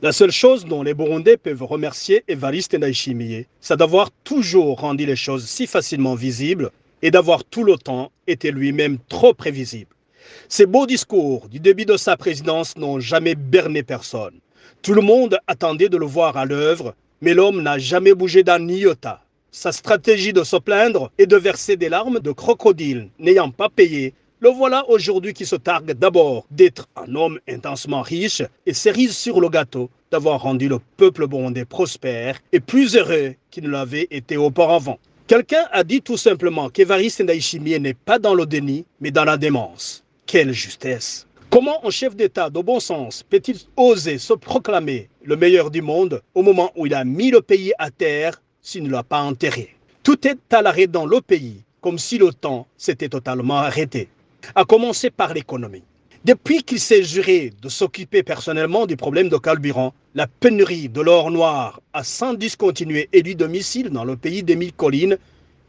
La seule chose dont les Burundais peuvent remercier Évariste Ndayishimiye, c'est d'avoir toujours rendu les choses si facilement visibles et d'avoir tout le temps été lui-même trop prévisible. Ces beaux discours du début de sa présidence n'ont jamais berné personne. Tout le monde attendait de le voir à l'œuvre, mais l'homme n'a jamais bougé d'un iota. Sa stratégie de se plaindre et de verser des larmes de crocodile n'ayant pas payé, le voilà aujourd'hui qui se targue d'abord d'être un homme intensement riche et cerise sur le gâteau d'avoir rendu le peuple burundais prospère et plus heureux qu'il ne l'avait été auparavant. Quelqu'un a dit tout simplement qu'Évariste Ndayishimiye n'est pas dans le déni, mais dans la démence. Quelle justesse! Comment un chef d'État de bon sens peut-il oser se proclamer le meilleur du monde au moment où il a mis le pays à terre s'il ne l'a pas enterré? Tout est à l'arrêt dans le pays, comme si le temps s'était totalement arrêté. À commencer par l'économie. Depuis qu'il s'est juré de s'occuper personnellement du problème de carburant, la pénurie de l'or noir a sans discontinuer élu domicile dans le pays des mille collines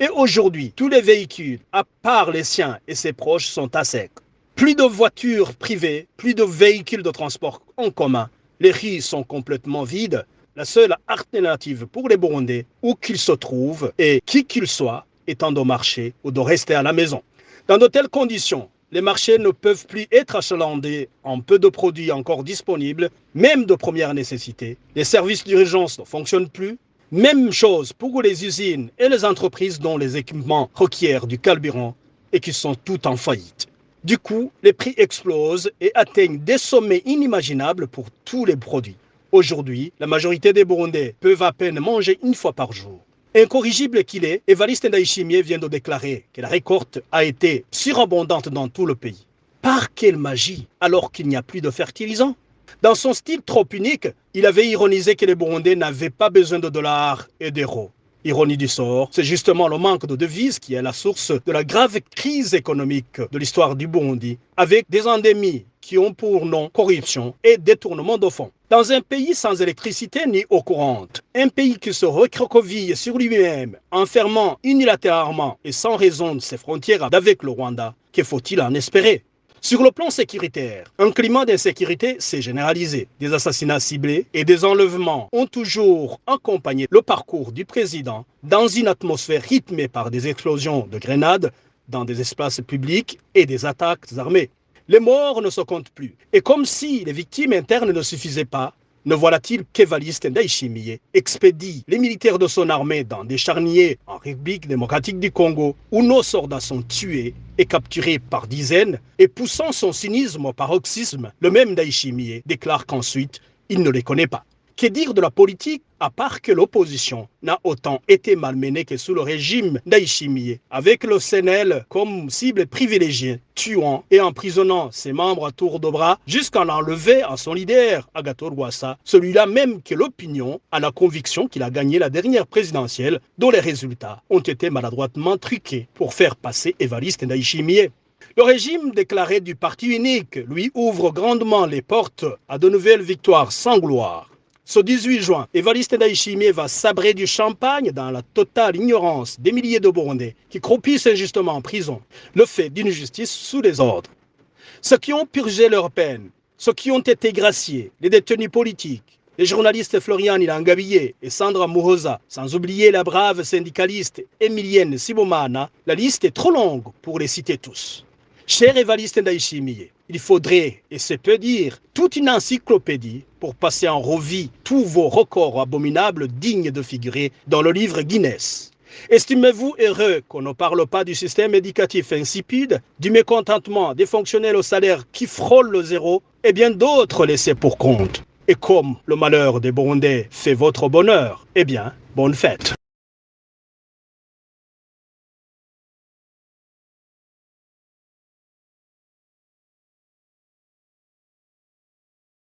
et aujourd'hui, tous les véhicules, à part les siens et ses proches, sont à sec. Plus de voitures privées, plus de véhicules de transport en commun. Les rues sont complètement vides. La seule alternative pour les Burundais, où qu'ils se trouvent et qui qu'ils soient, étant de marcher ou de rester à la maison. Dans de telles conditions, les marchés ne peuvent plus être achalandés en peu de produits encore disponibles, même de première nécessité. Les services d'urgence ne fonctionnent plus. Même chose pour les usines et les entreprises dont les équipements requièrent du carburant et qui sont toutes en faillite. Du coup, les prix explosent et atteignent des sommets inimaginables pour tous les produits. Aujourd'hui, la majorité des Burundais peuvent à peine manger une fois par jour. Incorrigible qu'il est, Évariste Ndayishimiye vient de déclarer que la récolte a été surabondante dans tout le pays. Par quelle magie, alors qu'il n'y a plus de fertilisants? Dans son style trop unique, il avait ironisé que les Burundais n'avaient pas besoin de dollars et d'euros. Ironie du sort, c'est justement le manque de devises qui est la source de la grave crise économique de l'histoire du Burundi, avec des endémies qui ont pour nom corruption et détournement de fonds. Dans un pays sans électricité ni eau courante, un pays qui se recroqueville sur lui-même en fermant unilatéralement et sans raison ses frontières avec le Rwanda, que faut-il en espérer? Sur le plan sécuritaire, un climat d'insécurité s'est généralisé. Des assassinats ciblés et des enlèvements ont toujours accompagné le parcours du président dans une atmosphère rythmée par des explosions de grenades dans des espaces publics et des attaques armées. Les morts ne se comptent plus. Et comme si les victimes internes ne suffisaient pas, ne voilà-t-il qu'Évariste Ndayishimiye expédie les militaires de son armée dans des charniers en République démocratique du Congo où nos soldats sont tués et capturés par dizaines et poussant son cynisme au paroxysme, le même Ndayishimiye déclare qu'ensuite il ne les connaît pas. Que dire de la politique, à part que l'opposition n'a autant été malmenée que sous le régime Ndayishimiye, avec le CNL comme cible privilégiée, tuant et emprisonnant ses membres à tour de bras, jusqu'à l'enlever à son leader, Agathon Rwasa, celui-là même que l'opinion a la conviction qu'il a gagné la dernière présidentielle, dont les résultats ont été maladroitement truqués pour faire passer Évariste Ndayishimiye. Le régime déclaré du parti unique lui ouvre grandement les portes à de nouvelles victoires sans gloire. Ce 18 juin, Évariste Ndayishimiye va sabrer du champagne dans la totale ignorance des milliers de Burundais qui croupissent injustement en prison, le fait d'une justice sous les ordres. Ceux qui ont purgé leur peine, ceux qui ont été graciés, les détenus politiques, les journalistes Florian Ilangabillé et Sandra Muhoza, sans oublier la brave syndicaliste Emilienne Sibomana, la liste est trop longue pour les citer tous. Cher Évariste Ndayishimiye, il faudrait, et c'est peu dire, toute une encyclopédie pour passer en revue tous vos records abominables dignes de figurer dans le livre Guinness. Estimez-vous heureux qu'on ne parle pas du système éducatif insipide, du mécontentement des fonctionnaires au salaire qui frôle le zéro et bien d'autres laissés pour compte? Et comme le malheur des Burundais fait votre bonheur, eh bien, bonne fête.